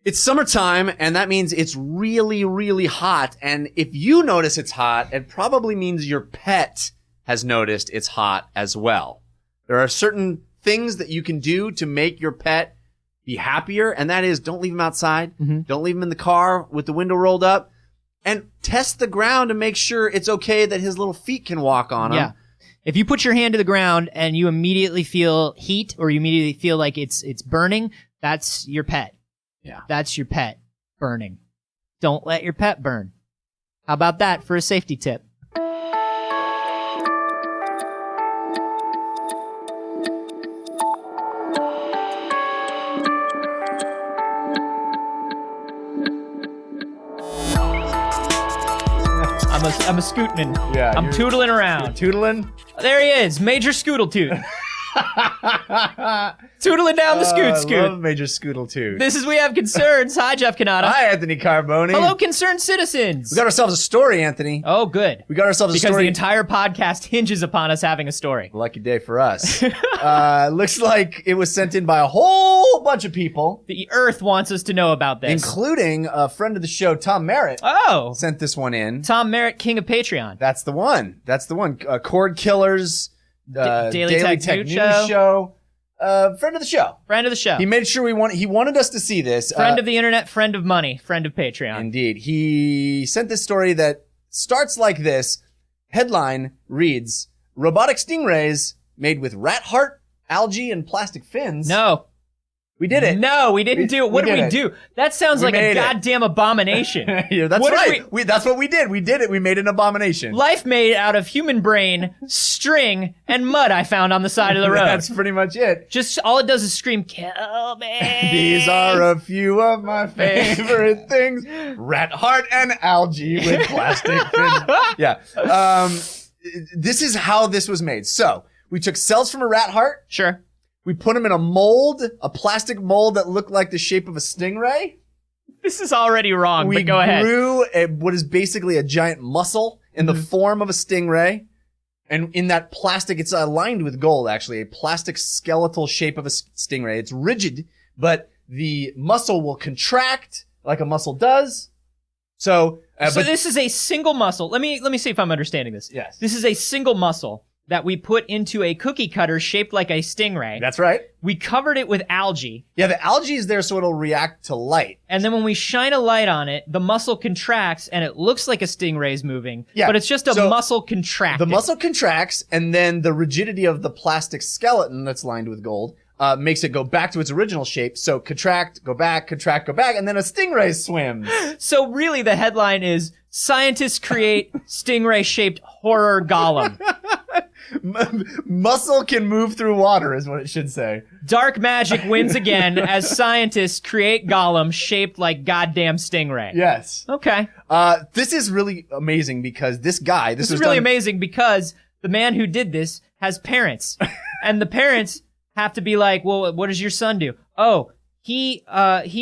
It's summertime, and that means it's really, really hot. And if you notice it's hot, it probably means your pet has noticed it's hot as well. There are certain things that you can do to make your pet be happier, and that is don't leave him outside. Mm-hmm. Don't leave him in the car with the window rolled up. And test the ground to make sure it's okay that his little feet can walk on them. Yeah. If you put your hand to the ground and you immediately feel heat or you immediately feel like it's burning, that's your pet. Yeah. That's your pet burning. Don't let your pet burn. How about that for a safety tip? I'm a scootman. Yeah, I'm tootling around. Tootling? There he is, Major Scootle-Toot. Tootling down the scoot. I love Major Scootle-Toot. This is We Have Concerns. Hi, Jeff Canada. Hi, Anthony Carboni. Hello, concerned citizens. We got ourselves a story, Anthony. Oh, good. We got ourselves a story. Because the entire podcast hinges upon us having a story. Lucky day for us. Looks like it was sent in by a whole bunch of people. The Earth wants us to know about this. Including a friend of the show, Tom Merritt. Oh. Sent this one in. Tom Merritt, king of Patreon. That's the one. Cord Killers, Daily Tech News Show. Friend of the show. Friend of the show. He made sure he wanted us to see this. Friend of the internet, friend of money, friend of Patreon. Indeed. He sent this story that starts like this. Headline reads, robotic stingrays made with rat heart, algae, and plastic fins. No. We did it. No, we didn't do it. What did we do? That sounds like a goddamn abomination. Yeah, that's right. That's what we did. We did it. We made an abomination. Life made out of human brain, string, and mud I found on the side of the road. That's pretty much it. Just all it does is scream, kill me. These are a few of my favorite things. Rat heart and algae with plastic fins. Yeah. This is how this was made. So we took cells from a rat heart. Sure. We put them in a mold, a plastic mold that looked like the shape of a stingray. This is already wrong, but go ahead. We grew what is basically a giant muscle in the form of a stingray. And in that plastic, it's lined with gold, actually, a plastic skeletal shape of a stingray. It's rigid, but the muscle will contract like a muscle does. So this is a single muscle. Let me see if I'm understanding this. Yes. This is a single muscle that we put into a cookie cutter shaped like a stingray. That's right. We covered it with algae. Yeah, the algae is there so it'll react to light. And then when we shine a light on it, the muscle contracts and it looks like a stingray's moving. Yeah. But it's just a muscle contracting. The muscle contracts, and then the rigidity of the plastic skeleton that's lined with gold makes it go back to its original shape. So contract, go back, and then a stingray swims. So really the headline is, scientists create stingray-shaped horror golem. Muscle can move through water is what it should say. Dark magic wins again as scientists create golem shaped like goddamn stingray. Yes. Okay. This is really amazing because this is really amazing because the man who did this has parents. And the parents have to be like, well, what does your son do? Oh, he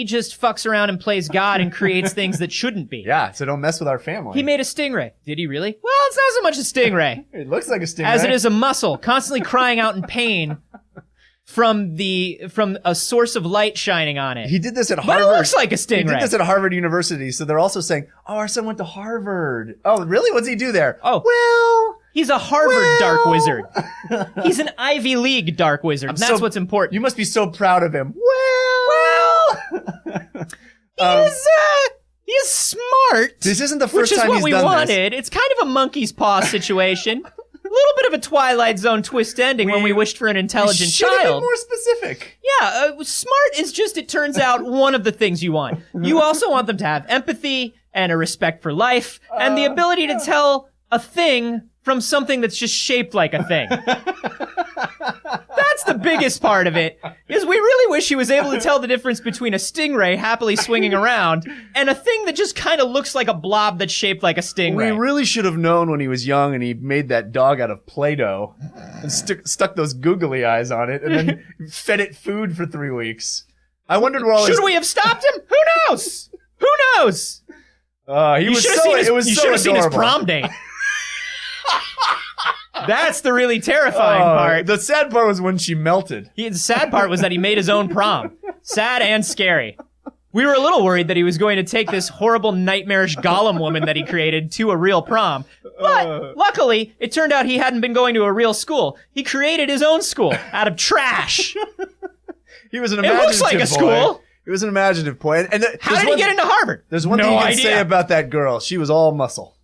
just fucks around and plays God and creates things that shouldn't be. Yeah, so don't mess with our family. He made a stingray. Did he really? Well, it's not so much a stingray. It looks like a stingray. As it is a muscle, constantly crying out in pain from a source of light shining on it. He did this at Harvard. But it looks like a stingray. He did this at Harvard University, so they're also saying, oh, our son went to Harvard. Oh, really? What does he do there? Oh. Well... He's a Harvard dark wizard. He's an Ivy League dark wizard. That's what's important. You must be so proud of him. He is smart. This isn't the first time he's done this. Which is what we wanted. It's kind of a monkey's paw situation. A little bit of a Twilight Zone twist ending when we wished for an intelligent child. Should have been more specific. Yeah, smart is just, it turns out, one of the things you want. You also want them to have empathy and a respect for life and the ability to tell a thing from something that's just shaped like a thing. That's the biggest part of it, is we really wish he was able to tell the difference between a stingray happily swinging around and a thing that just kind of looks like a blob that's shaped like a stingray. We really should have known when he was young and he made that dog out of Play-Doh and stuck those googly eyes on it and then fed it food for 3 weeks. I wondered where all Should we have stopped him? Who knows? Who knows? You should have seen his prom date. That's the really terrifying part. The sad part was when she melted. The sad part was that he made his own prom. Sad and scary. We were a little worried that he was going to take this horrible, nightmarish golem woman that he created to a real prom. But luckily, it turned out he hadn't been going to a real school. He created his own school out of trash. He was an It imaginative looks like a boy. school. He was an imaginative boy. And How did he get into Harvard? There's one thing you can say about that girl. She was all muscle.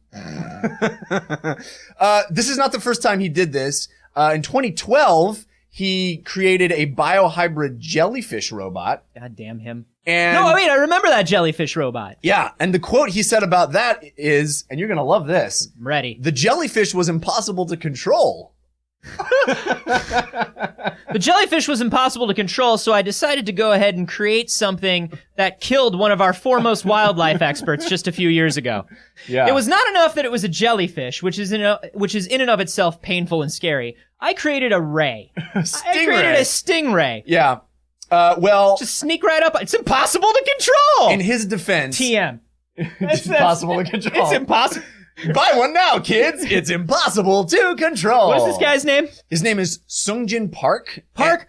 This is not the first time he did this. In 2012, he created a biohybrid jellyfish robot. God damn him. And No, wait, I remember that jellyfish robot. yeah, and the quote he said about that is, and you're going to love this, I'm ready. the jellyfish was impossible to control. The jellyfish was impossible to control, so I decided to go ahead and create something that killed one of our foremost wildlife experts just a few years ago. Yeah. It was not enough that it was a jellyfish, which is in and of itself painful and scary. I created a ray. I created a stingray. Yeah. Well, Just sneak right up. It's impossible to control. in his defense, TM. it's impossible to control. It's impossible. Buy one now, kids. It's impossible to control. What is this guy's name? His name is Sungjin Park. Park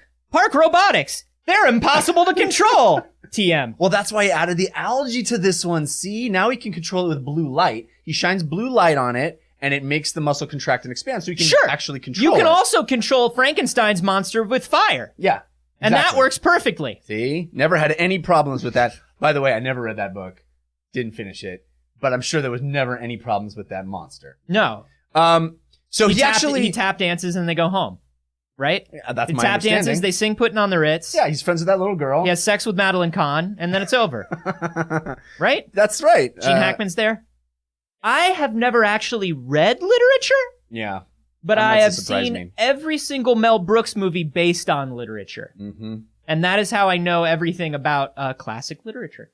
Robotics. They're impossible to control. TM. Well, that's why he added the algae to this one. See, now he can control it with blue light. He shines blue light on it, and it makes the muscle contract and expand, so you can actually control You can it. also control Frankenstein's monster with fire. Yeah. And that exactly. works perfectly. See? Never had any problems with that. By the way, I never read that book. Didn't finish it. But I'm sure there was never any problems with that monster. No. So he actually tap dances and they go home. Right? that's He my tap understanding. dances, they sing Puttin' on the Ritz. Yeah, he's friends with that little girl. He has sex with Madeline Kahn, and then it's over. Right? That's right. Gene Hackman's there. I have never actually read literature, Yeah. but That I must have surprise seen me. every single Mel Brooks movie based on literature. Mm-hmm. And that is how I know everything about classic literature.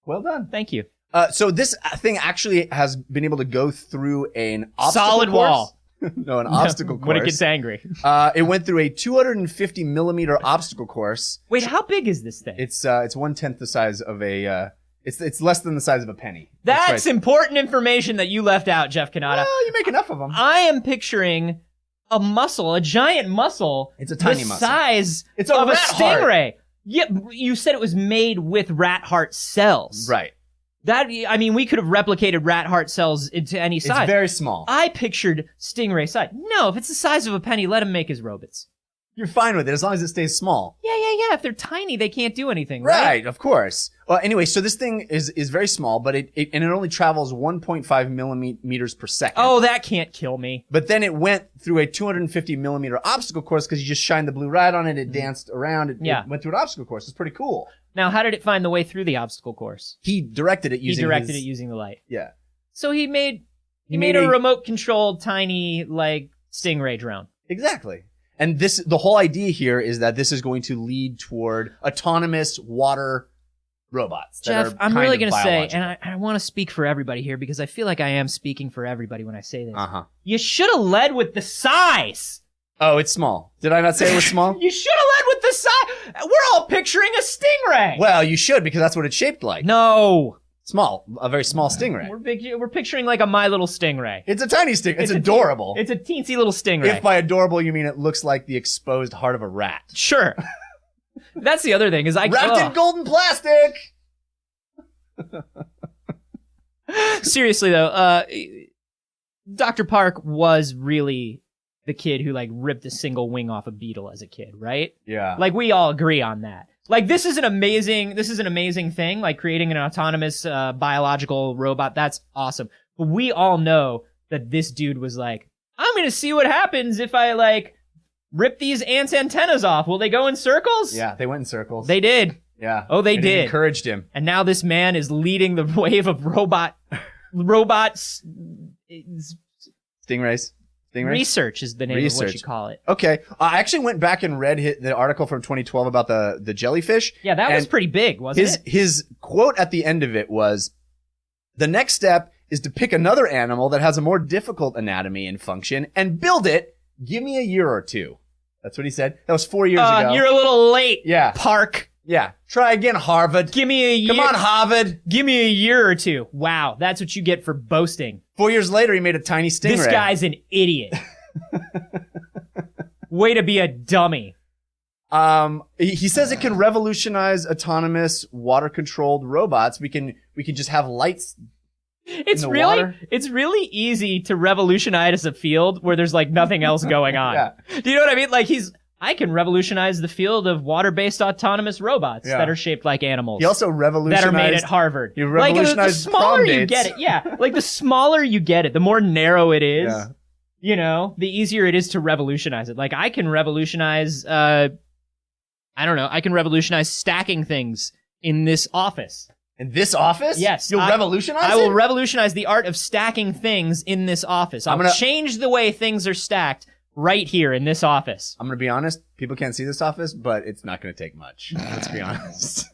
Well done. Thank you. So this thing actually has been able to go through an obstacle Solid course. wall. No, an obstacle course. When it gets angry. It went through a 250 millimeter obstacle course. Wait, how big is this thing? It's 1/10 the size of a. It's less than the size of a penny. That's right. important information that you left out, Jeff Kanata. Well, you make enough of them. I am picturing a giant muscle. It's a tiny the muscle. size It's a of a rat heart. stingray. Yeah, you said it was made with rat heart cells. Right. We could have replicated rat heart cells into any size. It's very small. I pictured stingray size. No, if it's the size of a penny, let him make his robots. You're fine with it as long as it stays small. Yeah. If they're tiny, they can't do anything, right? Right, of course. Well, anyway, so this thing is very small, but it only travels 1.5 millimeters per second. Oh, that can't kill me. But then it went through a 250 millimeter obstacle course because you just shined the blue light on it. It danced around. It went through an obstacle course. It's pretty cool. Now, how did it find the way through the obstacle course? He directed it using it using the light. Yeah. So he made a remote controlled tiny stingray drone. Exactly. And the whole idea here is that this is going to lead toward autonomous water robots. Jeff, I'm really going to say, and I want to speak for everybody here because I feel like I am speaking for everybody when I say this. Uh-huh. You should have led with the size. Oh, it's small. Did I not say it was small? You should have led with the size. We're all picturing a stingray. Well, you should because that's what it's shaped like. No. Small. A very small stingray. We're picturing like a My Little Stingray. It's a tiny stingray. It's adorable. It's a teensy little stingray. If by adorable you mean it looks like the exposed heart of a rat. Sure. That's the other thing is wrapped in golden plastic. Seriously though, Dr. Park was really the kid who ripped a single wing off a beetle as a kid, right? Yeah. We all agree on that. This is an amazing thing, creating an autonomous biological robot. That's awesome. But we all know that this dude was I'm going to see what happens if I rip these ants' antennas off. Will they go in circles? Yeah, they went in circles. They did. Yeah. Oh, they and did. It encouraged him. And now this man is leading the wave of robots. Stingrays. Research is the name of what you call it. Okay. I actually went back and read the article from 2012 about the jellyfish. Yeah, that was pretty big, wasn't it? His quote at the end of it was, "The next step is to pick another animal that has a more difficult anatomy and function and build it. Give me a year or two." That's what he said. That was 4 years ago. You're a little late, Yeah. Park. Yeah. Try again, Harvard. Give me a year. Come on, Harvard. Give me a year or two. Wow, that's what you get for boasting. 4 years later, he made a tiny stingray. This guy's an idiot. Way to be a dummy. He says it can revolutionize autonomous water-controlled robots. We can just have lights. It's in the really water. it's really easy to revolutionize a field where there's like nothing else going on. Yeah. Do you know what I mean? Like I can revolutionize the field of water-based autonomous robots that are shaped like animals. He also revolutionized. That are made at Harvard. He revolutionized like, the smaller prom you dates. get it, yeah. Like the smaller you get it, the more narrow it is. Yeah. You know, the easier it is to revolutionize it. Like I can revolutionize. I don't know. I can revolutionize stacking things in this office. In this office? Yes. You'll revolutionize I will it? revolutionize the art of stacking things in this office. I'll change the way things are stacked right here in this office. I'm going to be honest. People can't see this office, but it's not going to take much. Let's be honest.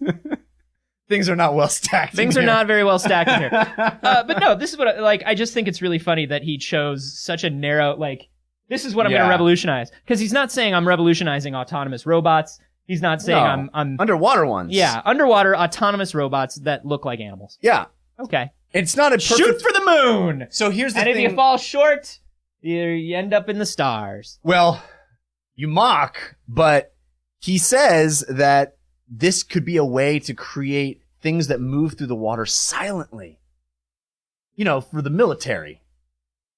Things are not well stacked. Things are not very well stacked in here. But no, this is what I just think it's really funny that he chose such a narrow, this is what I'm going to revolutionize. Because he's not saying I'm revolutionizing autonomous robots. He's not saying I'm underwater ones. Yeah, underwater autonomous robots that look like animals. Yeah. Okay. It's not a perfect... Shoot for the moon! So here's the thing. And if you fall short, you end up in the stars. Well, you mock, but he says that this could be a way to create things that move through the water silently. You know, for the military.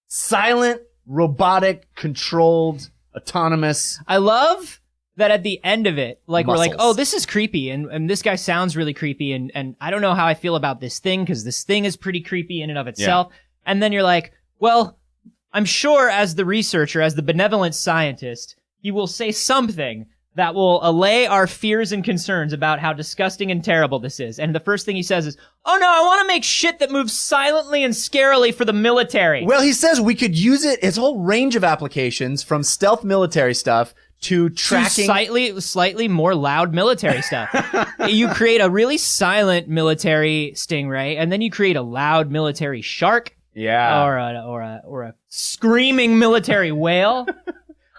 Silent, robotic, controlled, autonomous. I love that at the end of it, like muscles. We're like, oh, this is creepy, and this guy sounds really creepy, and I don't know how I feel about this thing, because this thing is pretty creepy in and of itself. Yeah. And then you're like, well, I'm sure as the researcher, as the benevolent scientist, he will say something that will allay our fears and concerns about how disgusting and terrible this is. And the first thing he says is, oh no, I want to make shit that moves silently and scarily for the military. Well, he says we could use it, it's a whole range of applications, from stealth military stuff to tracking. To slightly more loud military stuff. You create a really silent military stingray, and then you create a loud military shark. Yeah. Or a screaming military whale.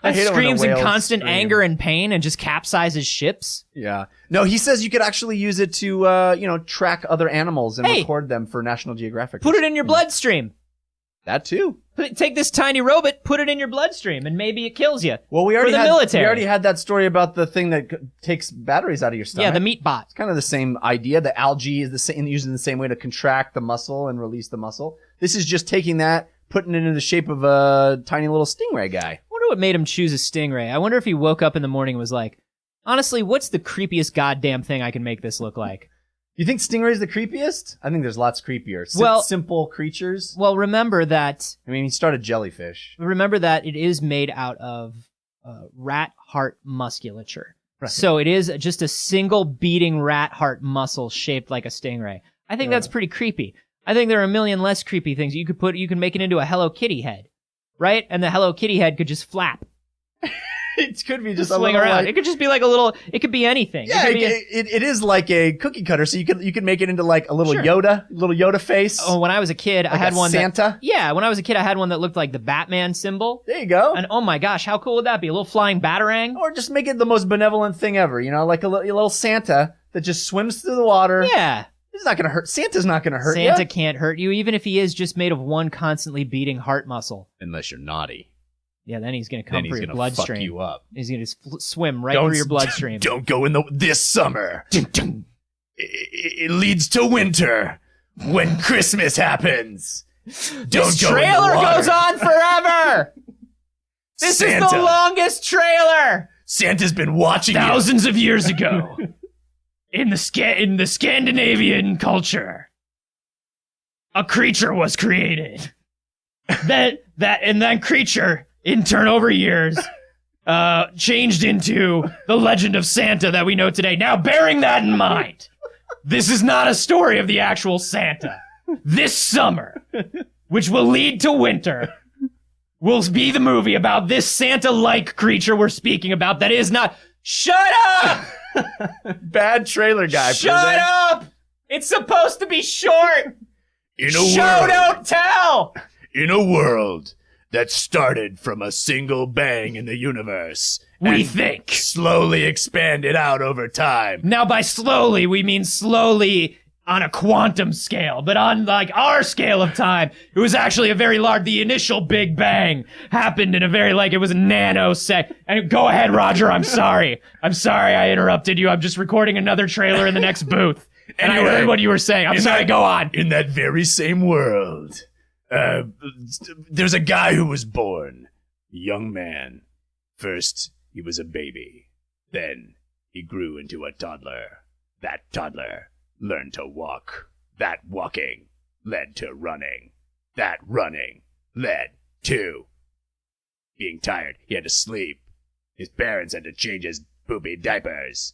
That screams in constant anger and pain and just capsizes ships. Yeah. No, he says you could actually use it to, track other animals and record them for National Geographic. Put it in your bloodstream. That too. Take this tiny robot, put it in your bloodstream, and maybe it kills you. Well, we already military. had that story about the thing that takes batteries out of your stomach. Yeah, the meat bot. It's kind of the same idea. The algae is used in the same way to contract the muscle and release the muscle. This is just taking that, putting it in the shape of a tiny little stingray guy. I wonder what made him choose a stingray. I wonder if he woke up in the morning and was like, honestly, what's the creepiest goddamn thing I can make this look like? You think stingray's the creepiest? I think there's lots creepier. Simple creatures. Well, remember that... I mean, he started jellyfish. Remember that it is made out of rat heart musculature. Right. So it is just a single beating rat heart muscle shaped like a stingray. I think that's pretty creepy. I think there are a million less creepy things. You can make it into a Hello Kitty head, right? And the Hello Kitty head could just flap. It could be just swing around. It could just be like a little. It could be anything. Yeah, it is like a cookie cutter. So you could make it into like a little Yoda face. Oh, when I was a kid, I had one Santa. When I was a kid, I had one that looked like the Batman symbol. There you go. And oh my gosh, how cool would that be? A little flying batarang. Or just make it the most benevolent thing ever. Like a little Santa that just swims through the water. Yeah. It's not gonna hurt. Santa's not gonna hurt you. Santa can't hurt you, even if he is just made of one constantly beating heart muscle. Unless you're naughty. Yeah, then he's going to come for your bloodstream. Fuck you up. He's going to swim right through your bloodstream. Don't go in this summer. It leads to winter when Christmas happens. This trailer goes on forever. This is the longest trailer. Santa's been watching thousands of years ago in the Scandinavian culture. A creature was created. That creature, in turnover years, changed into the legend of Santa that we know today. Now, bearing that in mind, this is not a story of the actual Santa. This summer, which will lead to winter, will be the movie about this Santa-like creature we're speaking about that is not... Shut up! Bad trailer guy. Shut up! It's supposed to be short! Show, don't tell! In a world that started from a single bang in the universe. We think. Slowly expanded out over time. Now by slowly, we mean slowly on a quantum scale, but on like our scale of time, it was actually a very large, the initial Big Bang happened in a very, like, it was a nanosecond. And go ahead, Roger, I'm sorry I interrupted you. I'm just recording another trailer in the next booth. And anyway, I heard what you were saying. I'm sorry, go on. In that very same world, there's a guy who was born, a young man. First, he was a baby. Then, he grew into a toddler. That toddler learned to walk. That walking led to running. That running led to being tired. He had to sleep. His parents had to change his poopy diapers.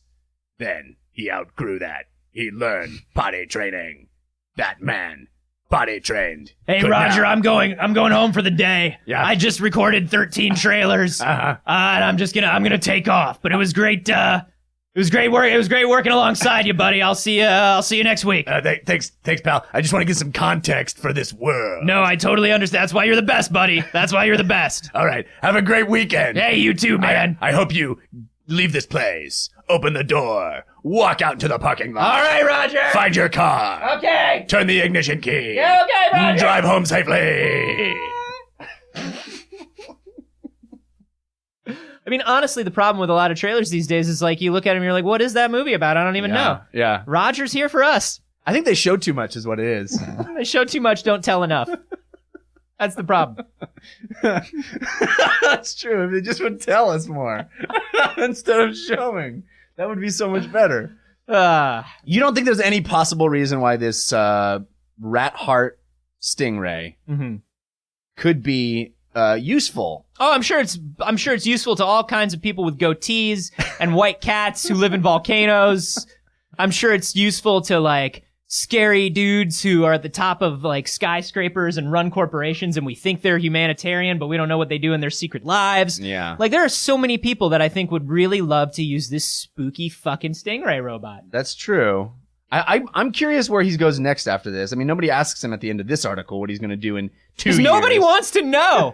Then, he outgrew that. He learned potty training. That man potty trained. Hey, Roger, I'm going home for the day. Yeah. I just recorded 13 trailers. And I'm gonna take off. But it was great. It was great work. It was great working alongside you, buddy. I'll see you next week. Thanks, pal. I just want to get some context for this world. No, I totally understand. That's why you're the best, buddy. That's why you're the best. All right. Have a great weekend. Hey, you too, man. I hope you leave this place. Open the door. Walk out into the parking lot. All right, Roger. Find your car. Okay. Turn the ignition key. Yeah, okay, Roger. Drive home safely. I mean, honestly, the problem with a lot of trailers these days is like you look at them and you're like, what is that movie about? I don't even know. Yeah. Roger's here for us. I think they show too much is what it is. They show too much, don't tell enough. That's the problem. That's true. If they just would tell us more instead of showing, that would be so much better. You don't think there's any possible reason why this rat heart stingray could be useful? Oh, I'm sure it's useful to all kinds of people with goatees and white cats who live in volcanoes. I'm sure it's useful to like scary dudes who are at the top of like skyscrapers and run corporations and we think they're humanitarian, but we don't know what they do in their secret lives. Yeah. Like there are so many people that I think would really love to use this spooky fucking stingray robot. That's true. I'm curious where he goes next after this. I mean, nobody asks him at the end of this article what he's going to do in 2 years. Nobody wants to know.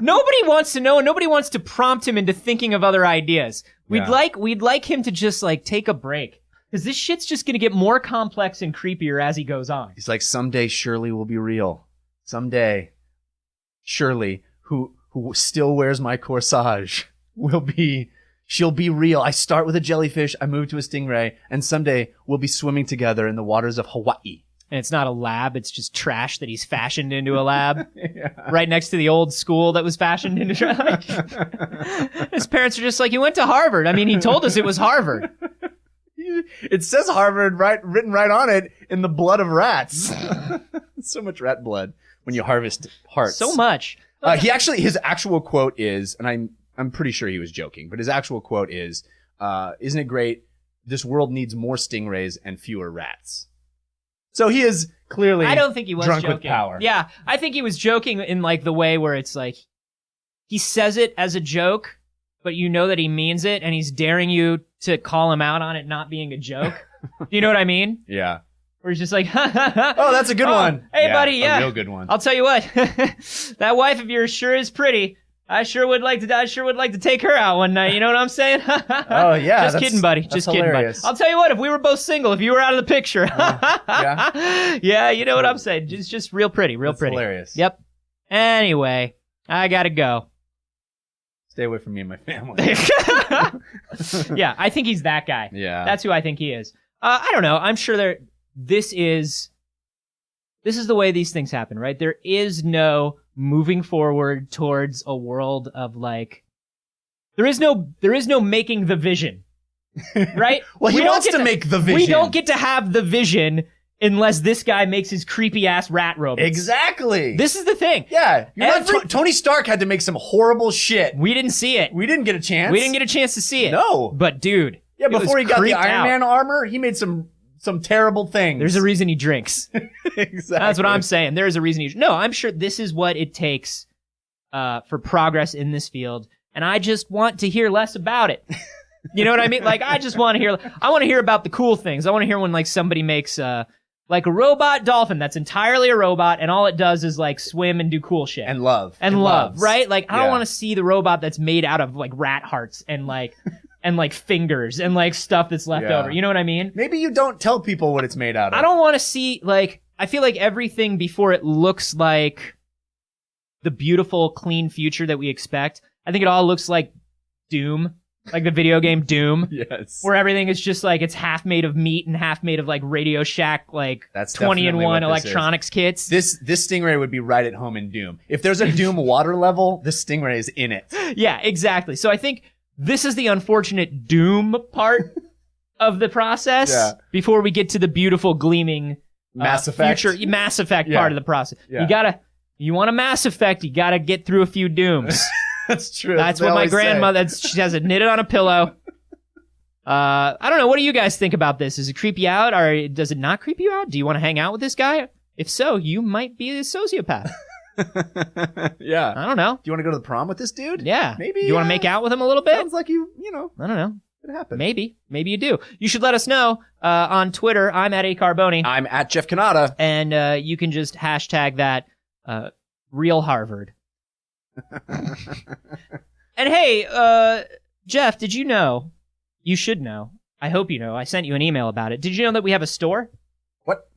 Nobody wants to know, and nobody wants to prompt him into thinking of other ideas. We'd like him to just like take a break. Because this shit's just going to get more complex and creepier as he goes on. He's like, someday Shirley will be real. Someday Shirley, who still wears my corsage, she'll be real. I start with a jellyfish, I move to a stingray, and someday we'll be swimming together in the waters of Hawaii. And it's not a lab, it's just trash that he's fashioned into a lab. Right next to the old school that was fashioned into trash. His parents are just like, you went to Harvard. I mean, he told us it was Harvard. It says Harvard written right on it in the blood of rats. So much rat blood when you harvest hearts. So much. His actual quote is, and I'm pretty sure he was joking, but his actual quote is, isn't it great? This world needs more stingrays and fewer rats. So he is clearly I don't think he was drunk joking. with power. Yeah, I think he was joking in like the way where it's like, he says it as a joke, but you know that he means it, and he's daring you to call him out on it not being a joke. Do you know what I mean? Yeah. Where he's just like, ha, ha, ha. Oh, that's a good one. Hey, buddy, yeah. A real good one. I'll tell you what, that wife of yours sure is pretty. I sure would like to take her out one night. You know what I'm saying? Oh, yeah. Just kidding, buddy. Just kidding, buddy. I'll tell you what, if we were both single, if you were out of the picture. Yeah. Yeah, you know what I'm saying. Just real pretty, real That's pretty. hilarious. Yep. Anyway, I gotta go. Stay away from me and my family. Yeah, I think he's that guy. Yeah. That's who I think he is. I don't know. I'm sure this is the way these things happen, right? There is no moving forward towards a world of like, there is no making the vision, right? Well, he wants to make the vision. We don't get to have the vision unless this guy makes his creepy ass rat robots. Exactly. This is the thing. Yeah. Tony Stark had to make some horrible shit. We didn't see it. We didn't get a chance. We didn't get a chance to see it. No. But dude. Yeah, before he got the creeped Iron out. Man armor, he made some terrible things. There's a reason he drinks. Exactly. That's what I'm saying. There is a reason No, I'm sure this is what it takes for progress in this field, and I just want to hear less about it. You know what I mean? Like, I want to hear about the cool things. I want to hear when like somebody makes like a robot dolphin that's entirely a robot, and all it does is like swim and do cool shit. And love. And love, loves. right? Like, I don't Yeah. want to see the robot that's made out of like rat hearts and like and like fingers and like stuff that's left Yeah. over. You know what I mean? Maybe you don't tell people what it's made out of. I don't want to see, like, I feel like everything before it looks like the beautiful, clean future that we expect. I think it all looks like Doom, like the video game Doom, Yes. where everything is just like it's half made of meat and half made of like Radio Shack, like That's 20 in definitely one what this electronics kits. This stingray would be right at home in Doom. If there's a Doom water level, this stingray is in it. Yeah, exactly. So I think this is the unfortunate Doom part of the process before we get to the beautiful, gleaming Mass Effect. future Mass Effect Yeah. part of the process. Yeah. You want a Mass Effect, you gotta get through a few Dooms. That's true. That's they what my always say. grandmother, she has it knitted on a pillow. I don't know. What do you guys think about this? Does it creep you out or does it not creep you out? Do you want to hang out with this guy? If so, you might be a sociopath. Yeah. I don't know. Do you want to go to the prom with this dude? Yeah. Maybe. You want to make out with him a little bit? Sounds like you know, I don't know. it happened. Maybe you do. You should let us know on Twitter. I'm at @acarboni, I'm at Jeff Canada. and you can just hashtag that real Harvard. And hey, Jeff, did you know? You should know. I hope you know. I sent you an email about it. Did you know that we have a store? What?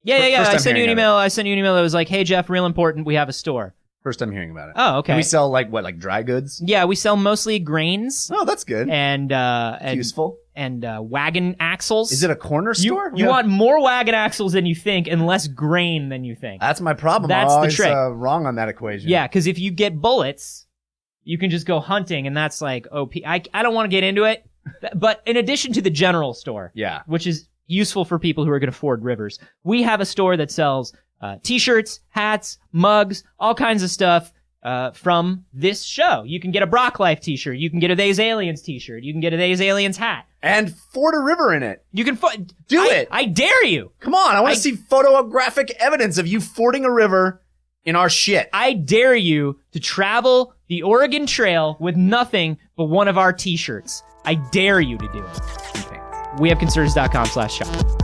Yeah. First I time sent you an hearing of email. I sent you an email that was like, "Hey, Jeff, real important. We have a store." First time hearing about it. Oh, okay. And we sell like dry goods? Yeah, we sell mostly grains Oh, that's good. and Useful. wagon axles. Is it a corner store? You Yeah. want more wagon axles than you think and less grain than you think. That's my problem. That's I'm the always, trick. Wrong on that equation. Yeah, because if you get bullets, you can just go hunting, and that's like OP. I don't want to get into it, but in addition to the general store, Yeah. which is useful for people who are going to ford rivers, we have a store that sells t-shirts, hats, mugs, all kinds of stuff from this show. You can get a Brock Life t-shirt. You can get a They's Aliens t-shirt. You can get a They's Aliens hat. And ford a river in it. You can Do it. I dare you. Come on. I want to see photographic evidence of you fording a river in our shit. I dare you to travel the Oregon Trail with nothing but one of our t-shirts. I dare you to do it. We have concerns.com/shop.